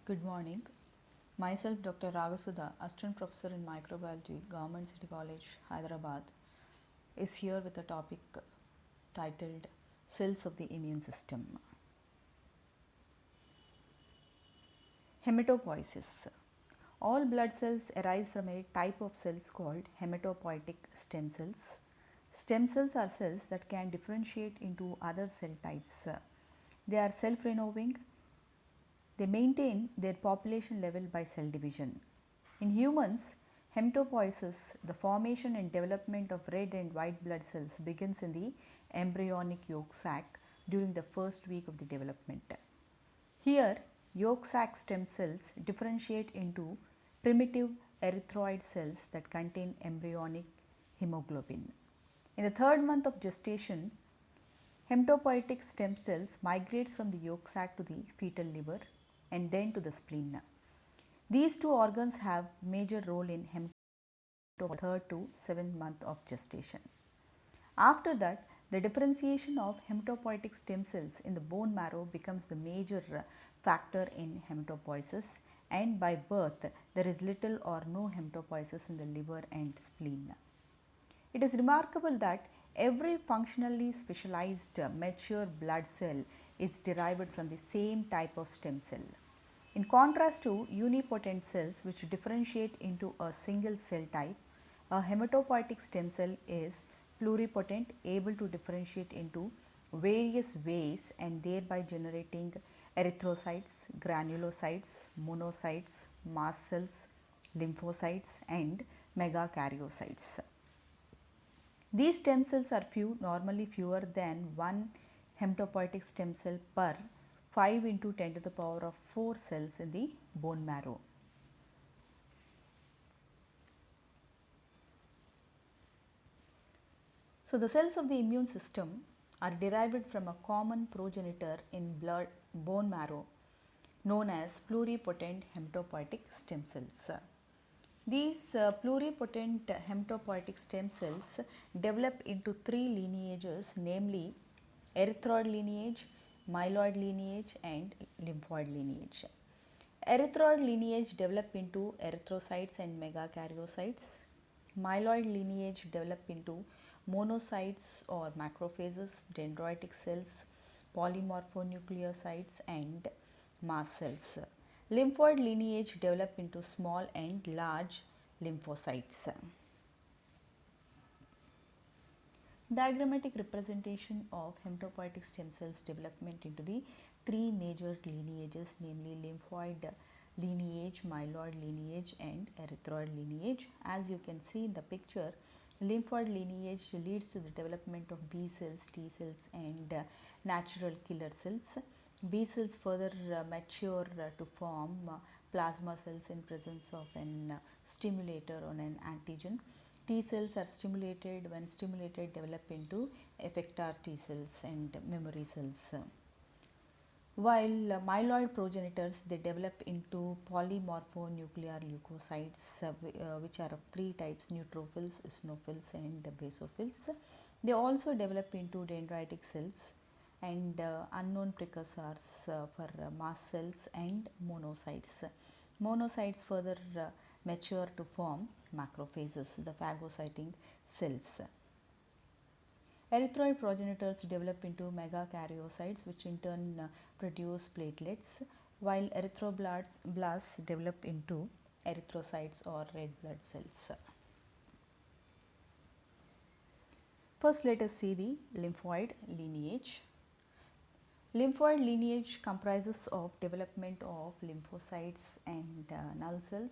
Good morning. Myself, Dr. Ragasudha, Assistant Professor in Microbiology, Government City College, Hyderabad, is here with a topic titled Cells of the Immune System. Hematopoiesis. All blood cells arise from a type of cells called hematopoietic stem cells. Stem cells are cells that can differentiate into other cell types. They are self-renewing. They maintain their population level by cell division. In humans, hematopoiesis, the formation and development of red and white blood cells, begins in the embryonic yolk sac during the first week of the development. Here, yolk sac stem cells differentiate into primitive erythroid cells that contain embryonic hemoglobin. In the third month of gestation, hematopoietic stem cells migrates from the yolk sac to the fetal liver and then to the spleen. These two organs have major role in hematopoiesis third to seventh month of gestation. After that, the differentiation of hematopoietic stem cells in the bone marrow becomes the major factor in hematopoiesis, and by birth there is little or no hematopoiesis in the liver and spleen. It is remarkable that every functionally specialized mature blood cell is derived from the same type of stem cell. In contrast to unipotent cells which differentiate into a single cell type, a hematopoietic stem cell is pluripotent, able to differentiate into various ways and thereby generating erythrocytes, granulocytes, monocytes, mast cells, lymphocytes and megakaryocytes. These stem cells are normally fewer than one hematopoietic stem cell per 5 into 10 to the power of 4 cells in the bone marrow. So, the cells of the immune system are derived from a common progenitor in bone marrow known as pluripotent hematopoietic stem cells. These pluripotent hematopoietic stem cells develop into three lineages, namely erythroid lineage, myeloid lineage and lymphoid lineage. Erythroid lineage develop into erythrocytes and megakaryocytes. Myeloid lineage develop into monocytes or macrophages, dendritic cells, polymorphonucleocytes and mast cells. Lymphoid lineage develop into small and large lymphocytes. Diagrammatic representation of hematopoietic stem cells development into the three major lineages, namely lymphoid lineage, myeloid lineage and erythroid lineage. As you can see in the picture, lymphoid lineage leads to the development of B cells, T cells and natural killer cells. B cells further mature to form plasma cells in presence of an stimulator or an antigen. T cells are stimulated. When stimulated, develop into effector T cells and memory cells. While myeloid progenitors, they develop into polymorphonuclear leukocytes, which are of three types: neutrophils, eosinophils and basophils. They also develop into dendritic cells and unknown precursors for mast cells and monocytes. Monocytes further mature to form macrophages, the phagocyting cells. Erythroid progenitors develop into megakaryocytes, which in turn produce platelets, while erythroblasts develop into erythrocytes or red blood cells. First, let us see the lymphoid lineage. Lymphoid lineage comprises of development of lymphocytes and null cells.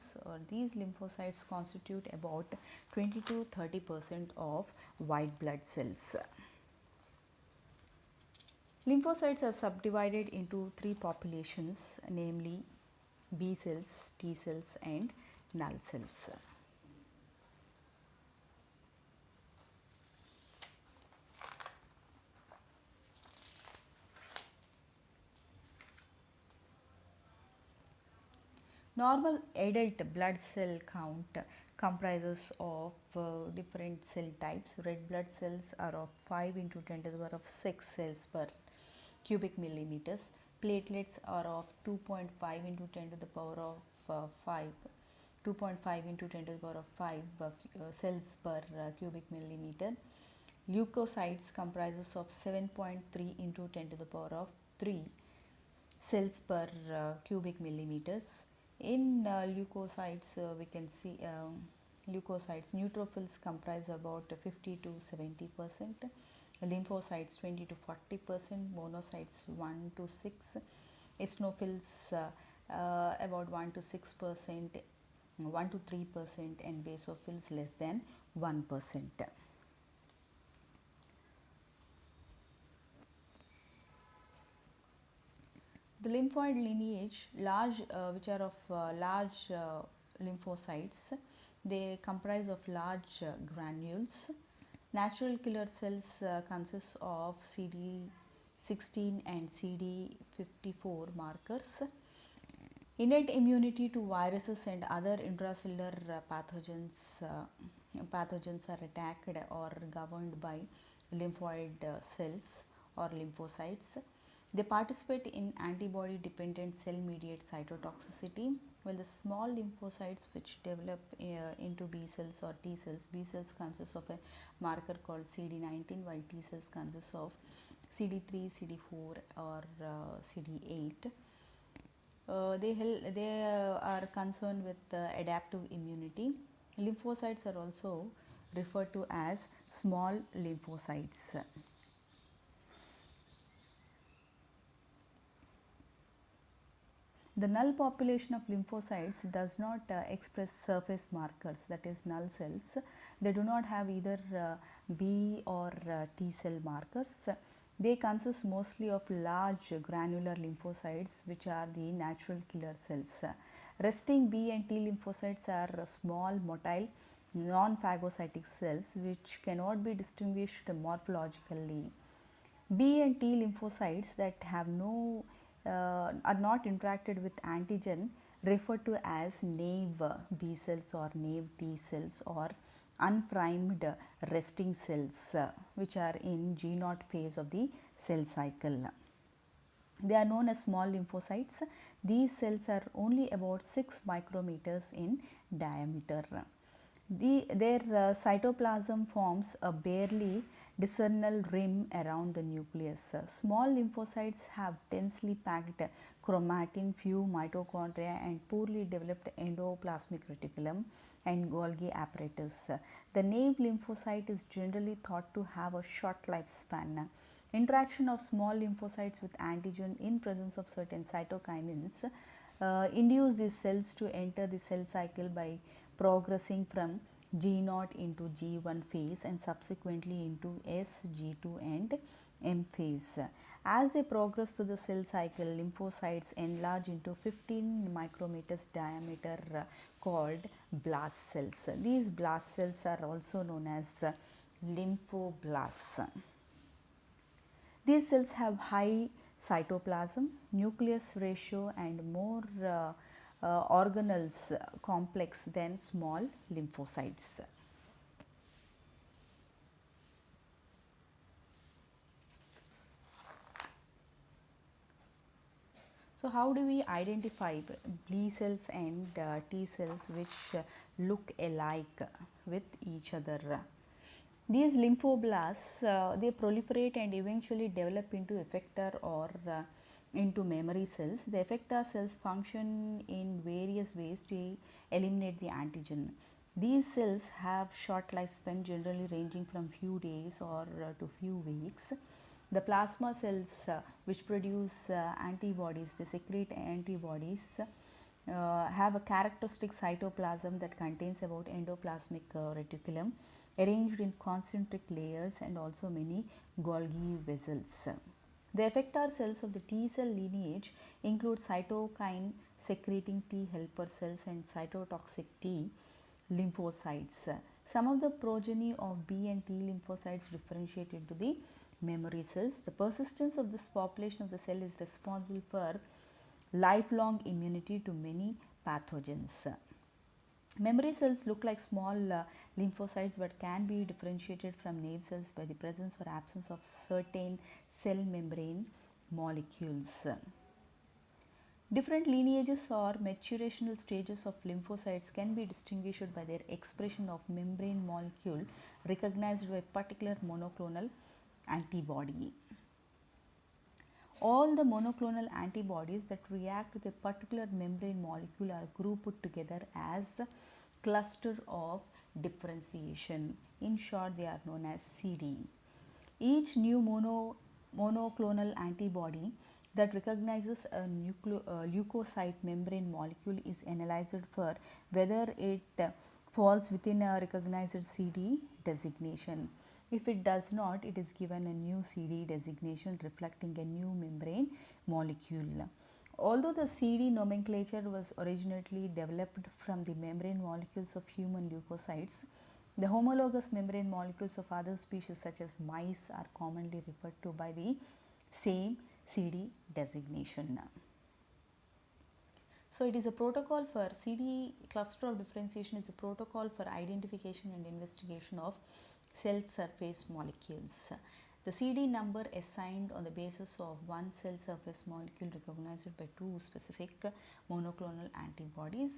These lymphocytes constitute about 20 to 30% of white blood cells. Lymphocytes are subdivided into three populations, namely B cells, T cells and null cells. Normal adult blood cell count comprises of different cell types. Red blood cells are of 5 into 10 to the power of 6 cells per cubic millimeters. platelets are of 2.5 into 10 to the power of 5, 2.5 into 10 to the power of 5 cells per cubic millimeter. Leukocytes comprises of 7.3 into 10 to the power of 3 cells per cubic millimeters. In leukocytes, we can see leukocytes, neutrophils comprise about 50 to 70%, lymphocytes 20 to 40%, monocytes 1 to 6, eosinophils about 1 to 6%, 1 to 3%, and basophils less than 1%. The lymphoid lineage, which are of large lymphocytes, they comprise of large granules. Natural killer cells consist of CD16 and CD54 markers. Innate immunity to viruses and other intracellular pathogens are attacked or governed by lymphoid cells or lymphocytes. They participate in antibody dependent cell mediated cytotoxicity, while the small lymphocytes which develop into B cells or T cells, B cells consist of a marker called CD19, while T cells consist of CD3, CD4 or CD8. They are concerned with adaptive immunity. Lymphocytes are also referred to as small lymphocytes. The null population of lymphocytes does not express surface markers, that is null cells. They do not have either B or T cell markers. They consist mostly of large granular lymphocytes, which are the natural killer cells. Resting B and T lymphocytes are small motile non-phagocytic cells which cannot be distinguished morphologically. B and T lymphocytes that have are not interacted with antigen referred to as naive B cells or naive T cells or unprimed resting cells which are in G0 phase of the cell cycle. They are known as small lymphocytes. These cells are only about 6 micrometers in diameter. Their cytoplasm forms a barely discernible rim around the nucleus. Small lymphocytes have densely packed chromatin, few mitochondria, and poorly developed endoplasmic reticulum and Golgi apparatus. The naive lymphocyte is generally thought to have a short lifespan. Interaction of small lymphocytes with antigen in presence of certain cytokinins induce these cells to enter the cell cycle by progressing from G0 into G1 phase and subsequently into S, G2 and M phase. As they progress through the cell cycle, lymphocytes enlarge into 15 micrometers diameter called blast cells. These blast cells are also known as lymphoblasts. These cells have high cytoplasm, nucleus ratio and more organelles complex than small lymphocytes. So, how do we identify B cells and T cells which look alike with each other? These lymphoblasts they proliferate and eventually develop into effector or into memory cells. The effector cells function in various ways to eliminate the antigen. These cells have short lifespan, generally ranging from few days or to few weeks. The plasma cells which produce antibodies, they secrete antibodies, have a characteristic cytoplasm that contains about endoplasmic reticulum arranged in concentric layers and also many Golgi vessels. The effector cells of the T cell lineage include cytokine secreting T helper cells and cytotoxic T lymphocytes. Some of the progeny of B and T lymphocytes differentiate into the memory cells. The persistence of this population of the cell is responsible for lifelong immunity to many pathogens. Memory cells look like small lymphocytes but can be differentiated from naive cells by the presence or absence of certain cell membrane molecules. Different lineages or maturational stages of lymphocytes can be distinguished by their expression of membrane molecule recognized by particular monoclonal antibody. All the monoclonal antibodies that react with a particular membrane molecule are grouped together as a cluster of differentiation. In short, they are known as CD. Each new monoclonal antibody that recognizes a leukocyte membrane molecule is analyzed for whether it falls within a recognized CD designation. If it does not, it is given a new CD designation reflecting a new membrane molecule. Although the CD nomenclature was originally developed from the membrane molecules of human leukocytes, the homologous membrane molecules of other species such as mice are commonly referred to by the same CD designation. So, it is a protocol for CD cluster of differentiation is a protocol for identification and investigation of cell surface molecules. The CD number assigned on the basis of one cell surface molecule recognized by two specific monoclonal antibodies.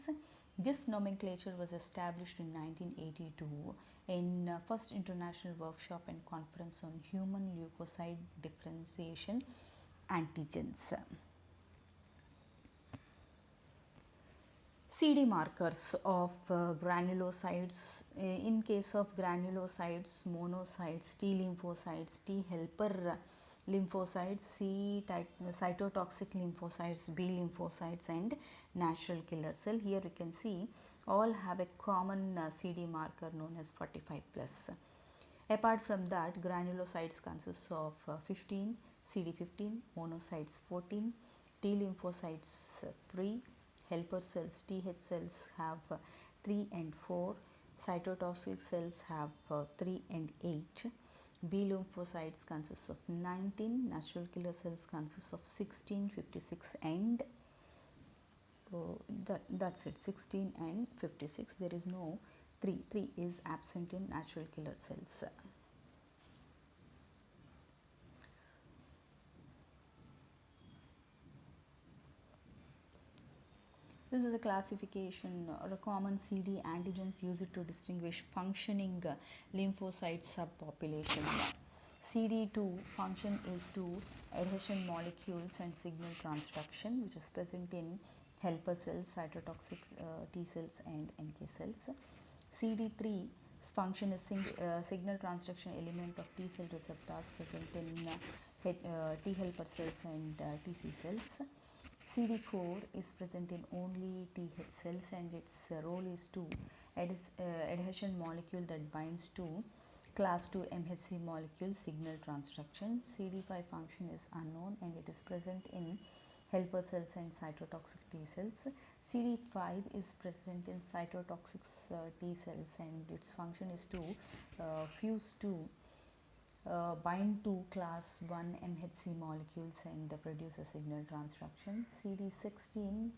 This nomenclature was established in 1982 in First International Workshop and Conference on Human Leukocyte Differentiation Antigens. CD markers of granulocytes. In case of granulocytes, monocytes, T lymphocytes, T helper lymphocytes, C type cytotoxic lymphocytes, B lymphocytes, and natural killer cell. Here we can see all have a common CD marker known as 45 plus. Apart from that, granulocytes consists of 15, CD15, monocytes 14, T lymphocytes 3, helper cells, TH cells have 3 and 4, cytotoxic cells have 3 and 8, B lymphocytes consists of 19, natural killer cells consists of 16, 56 and that's it, 16 and 56. There is no 3 is absent in natural killer cells. This is a classification or a common CD antigens used to distinguish functioning lymphocyte subpopulation. CD2 function is to adhesion molecules and signal transduction, which is present in helper cells, cytotoxic T cells and NK cells. CD3 function is signal transduction element of T cell receptors present in T helper cells and TC cells. CD4 is present in only TH cells and its role is to adhesion molecule that binds to class 2 MHC molecule signal transduction. CD5 function is unknown and it is present in helper cells and cytotoxic T cells. CD5 is present in cytotoxic T cells and its function is to fuse to bind to class 1 MHC molecules and produce a signal transduction. CD16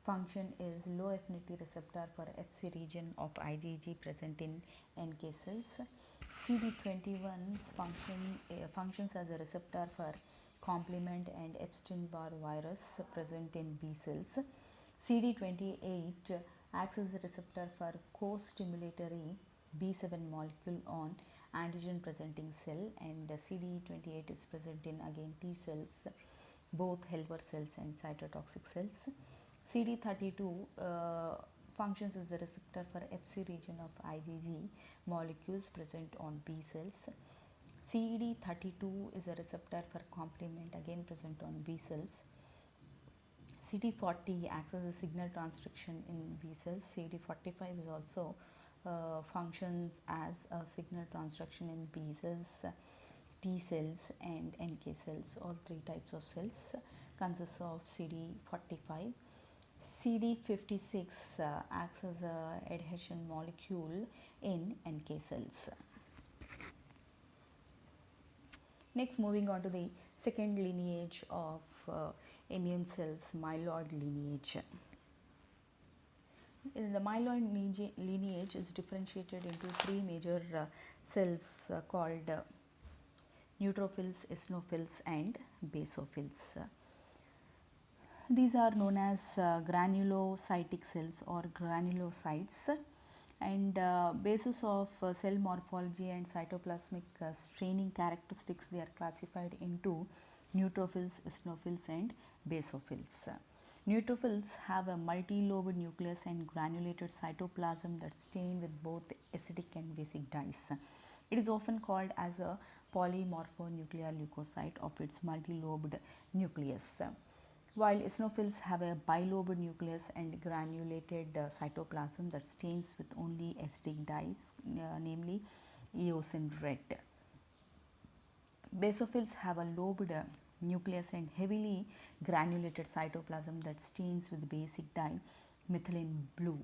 function is low affinity receptor for Fc region of IgG present in NK cells. CD21's functions as a receptor for complement and Epstein-Barr virus present in B cells. CD28 acts as a receptor for co-stimulatory B7 molecule on antigen presenting cell, and CD28 is present in again T cells, both helper cells and cytotoxic cells. CD32 functions as the receptor for Fc region of IgG molecules present on B cells. CD32 is a receptor for complement again present on B cells. CD40 acts as a signal transduction in B cells. CD45 is also functions as a signal transduction in B cells, T cells and NK cells. All three types of cells consists of CD45. CD56 acts as a adhesion molecule in NK cells. Next, moving on to the second lineage of immune cells, myeloid lineage. The myeloid lineage is differentiated into three major cells called neutrophils, eosinophils and basophils. These are known as granulocytic cells or granulocytes, and basis of cell morphology and cytoplasmic staining characteristics, they are classified into neutrophils, eosinophils and basophils. Neutrophils have a multi-lobed nucleus and granulated cytoplasm that stain with both acidic and basic dyes. It is often called as a polymorphonuclear leukocyte of its multi-lobed nucleus, while eosinophils have a bilobed nucleus and granulated cytoplasm that stains with only acidic dyes, namely eosin red. Basophils have a lobed nucleus and heavily granulated cytoplasm that stains with basic dye methylene blue.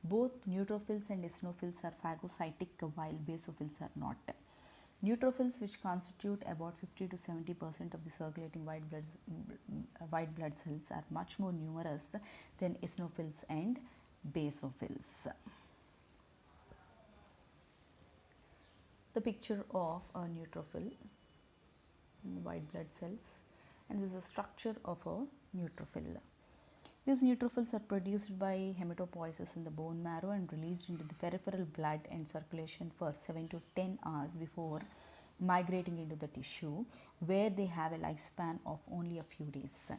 Both neutrophils and eosinophils are phagocytic while basophils are not. Neutrophils, which constitute about 50 to 70% of the circulating white blood cells, are much more numerous than eosinophils and basophils. The picture of a neutrophil in white blood cells, and this is the structure of a neutrophil. These neutrophils are produced by hematopoiesis in the bone marrow and released into the peripheral blood and circulation for 7 to 10 hours before migrating into the tissue, where they have a lifespan of only a few days.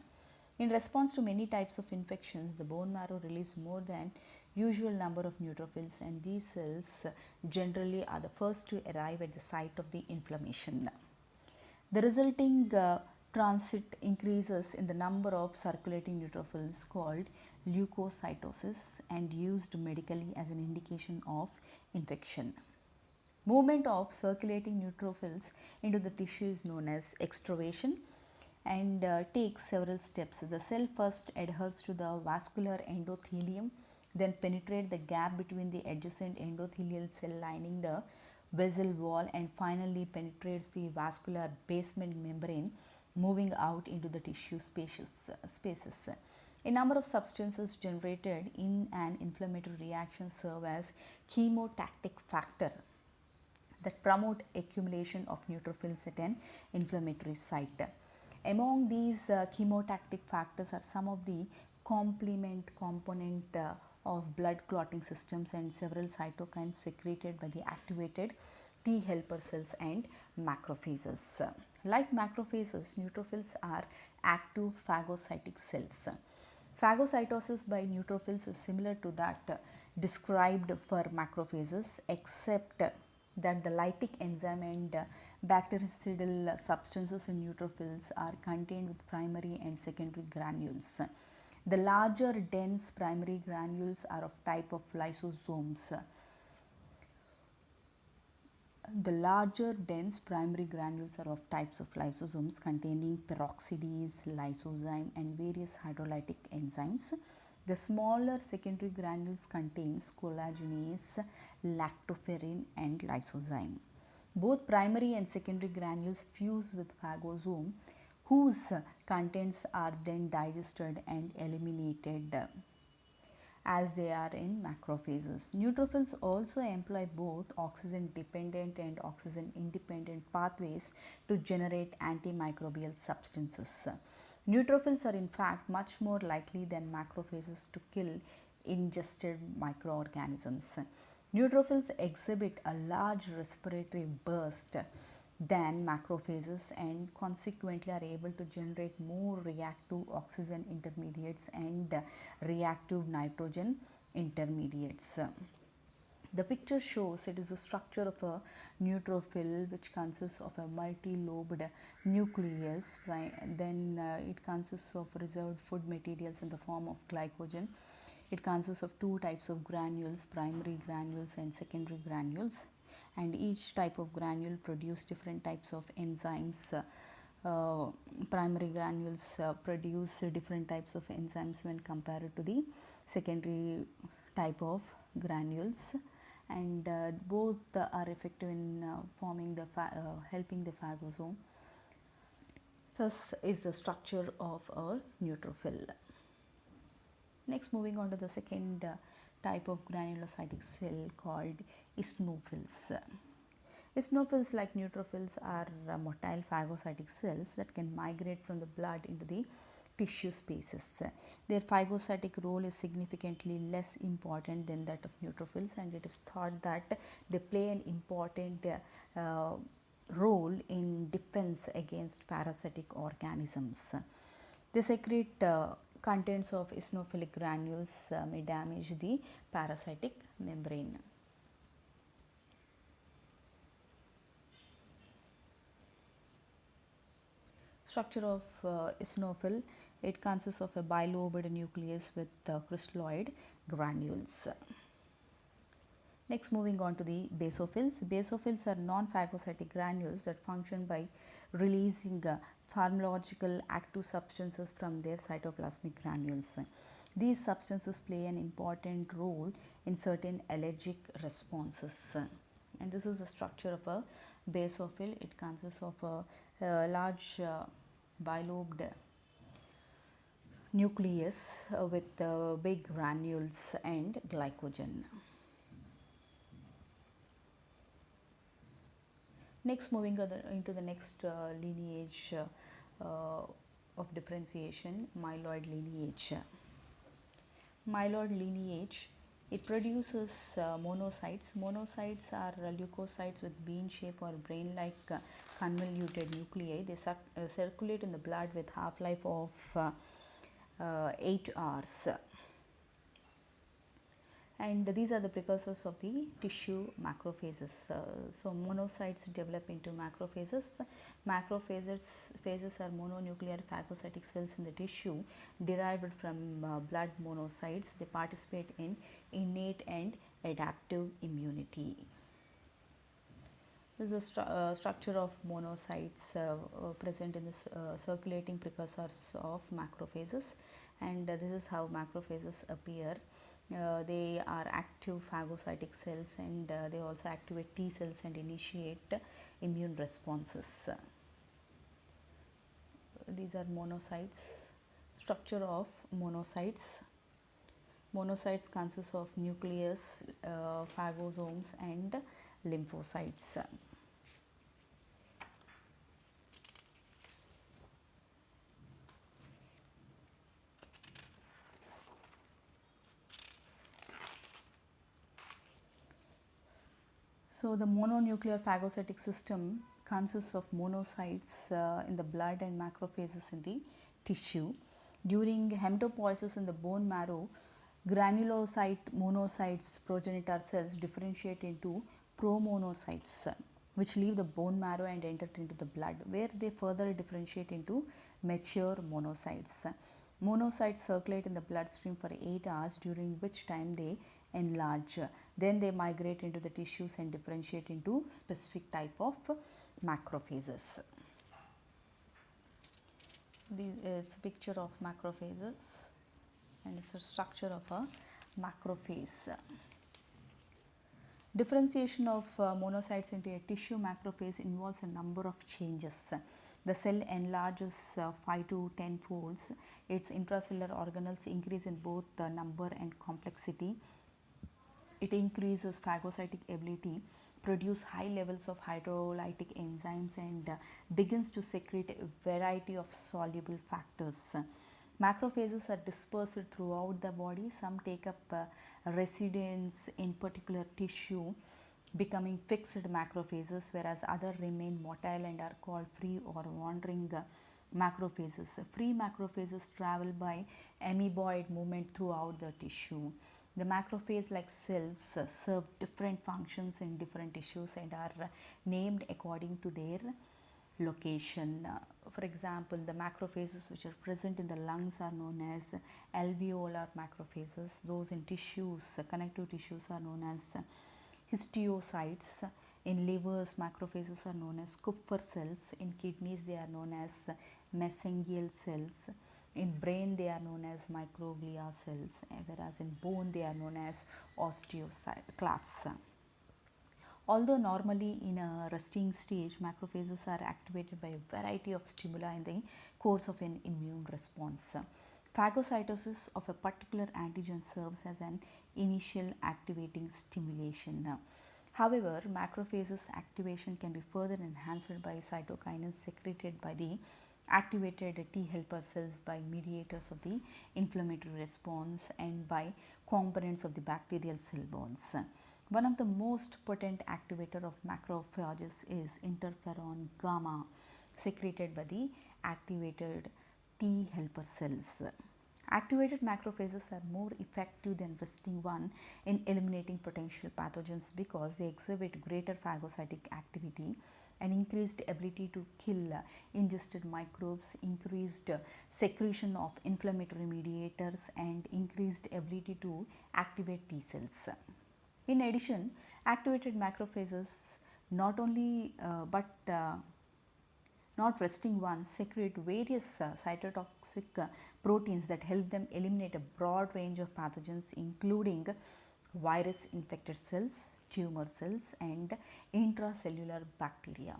In response to many types of infections, the bone marrow releases more than usual number of neutrophils, and these cells generally are the first to arrive at the site of the inflammation. The resulting transit increases in the number of circulating neutrophils called leukocytosis and used medically as an indication of infection. Movement of circulating neutrophils into the tissue is known as extravasation and takes several steps. The cell first adheres to the vascular endothelium, then penetrates the gap between the adjacent endothelial cell lining the vessel wall, and finally penetrates the vascular basement membrane, moving out into the tissue spaces. A number of substances generated in an inflammatory reaction serve as chemotactic factor that promote accumulation of neutrophils at an inflammatory site. Among these chemotactic factors are some of the complement component of blood clotting systems and several cytokines secreted by the activated T helper cells and macrophages. Like macrophages, neutrophils are active phagocytic cells. Phagocytosis by neutrophils is similar to that described for macrophages, except that the lytic enzyme and bactericidal substances in neutrophils are contained with primary and secondary granules. The larger dense primary granules are of type of lysosomes. The larger dense primary granules are of types of lysosomes containing peroxidase, lysozyme and various hydrolytic enzymes. The smaller secondary granules contains collagenase, lactoferrin and lysozyme. Both primary and secondary granules fuse with phagosome, whose contents are then digested and eliminated as they are in macrophages. Neutrophils also employ both oxygen dependent and oxygen independent pathways to generate antimicrobial substances. Neutrophils are in fact much more likely than macrophages to kill ingested microorganisms. Neutrophils exhibit a large respiratory burst than macrophages and consequently are able to generate more reactive oxygen intermediates and reactive nitrogen intermediates. The picture shows it is the structure of a neutrophil, which consists of a multi-lobed nucleus. Then it consists of reserved food materials in the form of glycogen. It consists of two types of granules, primary granules and secondary granules, and each type of granule produce different types of enzymes. Primary granules produce different types of enzymes when compared to the secondary type of granules, and both are effective in forming the helping the phagosome. Thus is the structure of a neutrophil. Next, moving on to the second type of granulocytic cell called eosinophils. Eosinophils, like neutrophils, are motile phagocytic cells that can migrate from the blood into the tissue spaces. Their phagocytic role is significantly less important than that of neutrophils, and it is thought that they play an important uh, role in defense against parasitic organisms. The secrete contents of eosinophilic granules may damage the parasitic membrane. Structure of eosinophil: it consists of a bilobed nucleus with crystalloid granules. Next, moving on to the basophils. Basophils are non-phagocytic granules that function by releasing pharmacological active substances from their cytoplasmic granules. These substances play an important role in certain allergic responses. And this is the structure of a basophil. It consists of a large bilobed nucleus with big granules and glycogen. Next, moving into the next lineage of differentiation, myeloid lineage. Myeloid lineage, it produces monocytes. Monocytes are leukocytes with bean shape or brain like convoluted nuclei. They circulate in the blood with half-life of 8 hours. And these are the precursors of the tissue macrophages. So monocytes develop into macrophages. Macrophages are mononuclear phagocytic cells in the tissue derived from blood monocytes. They participate in innate and adaptive immunity. This is the structure of monocytes present in the circulating precursors of macrophages, and this is how macrophages appear. They are active phagocytic cells, and they also activate T cells and initiate immune responses. These are monocytes. Structure of monocytes. Monocytes consist of nucleus, phagosomes and lymphocytes. So the mononuclear phagocytic system consists of monocytes in the blood and macrophages in the tissue. During hematopoiesis in the bone marrow, granulocyte monocytes progenitor cells differentiate into promonocytes, which leave the bone marrow and enter into the blood, where they further differentiate into mature monocytes. Monocytes circulate in the bloodstream for 8 hours, during which time they enlarge. Then they migrate into the tissues and differentiate into specific type of macrophages. It's a picture of macrophages, and it's a structure of a macrophage. Differentiation of monocytes into a tissue macrophage involves a number of changes. The cell enlarges 5 to 10 folds. Its intracellular organelles increase in both number and complexity. It increases phagocytic ability, produce high levels of hydrolytic enzymes, and begins to secrete a variety of soluble factors. Macrophages are dispersed throughout the body. Some take up residence in particular tissue, becoming fixed macrophages, whereas others remain motile and are called free or wandering macrophages. Free macrophages travel by amoeboid movement throughout the tissue. The macrophage-like cells serve different functions in different tissues and are named according to their location. For example, the macrophages which are present in the lungs are known as alveolar macrophages. Those in tissues, connective tissues, are known as histiocytes. In livers, macrophages are known as Kupffer cells. In kidneys, they are known as mesangial cells. In brain, they are known as microglia cells, whereas in bone, they are known as osteoclasts. Although normally in a resting stage, macrophages are activated by a variety of stimuli in the course of an immune response. Phagocytosis of a particular antigen serves as an initial activating stimulation. However, macrophages activation can be further enhanced by cytokinins secreted by the activated T helper cells by mediators of the inflammatory response and by components of the bacterial cell walls. One of the most potent activator of macrophages is interferon gamma, secreted by the activated T helper cells. Activated macrophages are more effective than resting one in eliminating potential pathogens because they exhibit greater phagocytic activity and increased ability to kill ingested microbes, increased secretion of inflammatory mediators, and increased ability to activate T cells. In addition, activated macrophages not only not resting ones secrete various cytotoxic proteins that help them eliminate a broad range of pathogens including virus infected cells, tumor cells, and intracellular bacteria.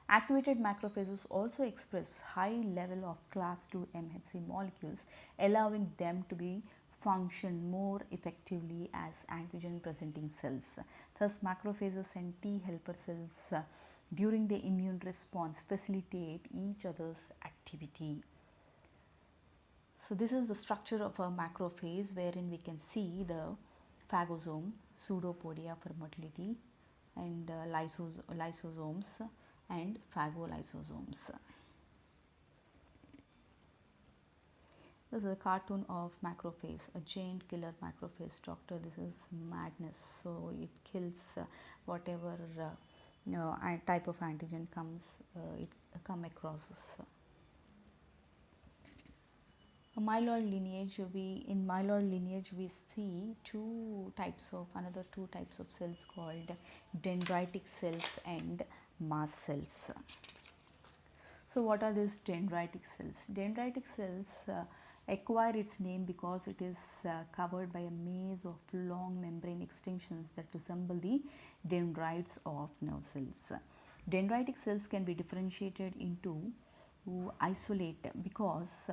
Activated macrophages also express high level of class II MHC molecules, allowing them to be function more effectively as antigen presenting cells. Thus, macrophages and T helper cells during the immune response facilitate each other's activity. So, this is the structure of a macrophage wherein we can see the phagosome, pseudopodia for motility, and lysosomes and phagolysosomes. This is a cartoon of macrophage, a giant killer macrophage. Doctor, this is madness. So it kills whatever type of antigen comes it come across. A myeloid lineage, in myeloid lineage we see another two types of cells called dendritic cells and mast cells. So what are these dendritic cells? Dendritic cells acquire its name because it is covered by a maze of long membrane extensions that resemble the dendrites of nerve cells. Dendritic cells can be differentiated into isolate because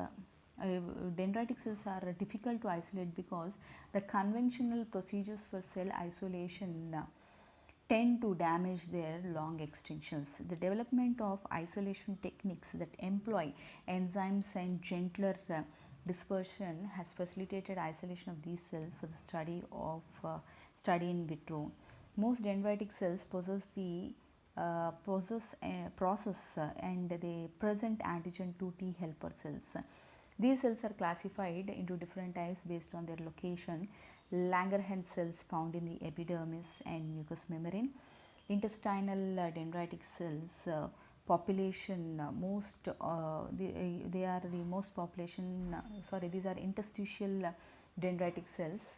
dendritic cells are difficult to isolate because the conventional procedures for cell isolation tend to damage their long extensions. The development of isolation techniques that employ enzymes and gentler dispersion has facilitated isolation of these cells for the study in vitro. Most dendritic cells possess and they present antigen to T helper cells. These cells are classified into different types based on their location. Langerhans cells found in the epidermis and mucous membrane, intestinal dendritic cells population they are the most population these are interstitial dendritic cells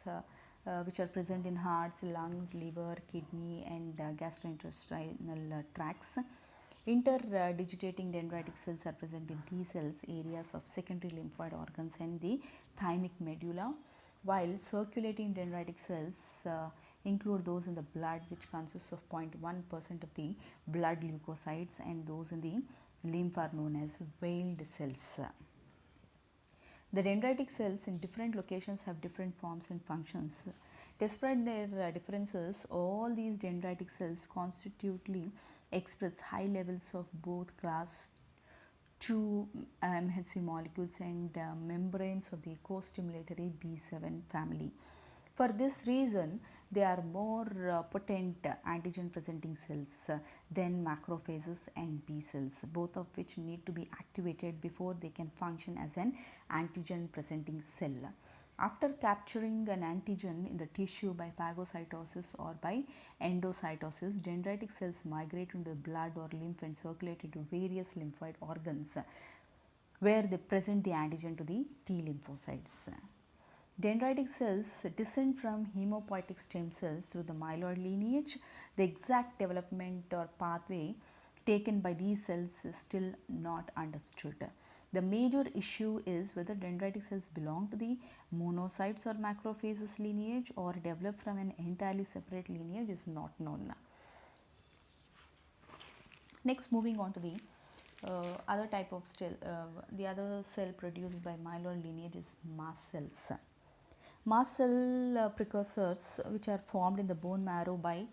which are present in hearts, lungs, liver, kidney, and gastrointestinal tracts. Interdigitating dendritic cells are present in T cells, areas of secondary lymphoid organs, and the thymic medulla, while circulating dendritic cells include those in the blood, which consists of 0.1% of the blood leukocytes, and those in the lymph are known as veiled cells. The dendritic cells in different locations have different forms and functions. Despite their differences, all these dendritic cells constitutively express high levels of both class II MHC molecules and membranes of the co-stimulatory B7 family. For this reason, they are more potent antigen presenting cells than macrophages and B cells, both of which need to be activated before they can function as an antigen presenting cell. After capturing an antigen in the tissue by phagocytosis or by endocytosis, dendritic cells migrate into the blood or lymph and circulate into various lymphoid organs where they present the antigen to the T lymphocytes. Dendritic cells descend from hemopoietic stem cells through the myeloid lineage. The exact development or pathway taken by these cells is still not understood. The major issue is whether dendritic cells belong to the monocytes or macrophages lineage or develop from an entirely separate lineage is not known. Next, moving on to the other type of cell, the other cell produced by myeloid lineage is mast cells. Mast cell precursors, which are formed in the bone marrow by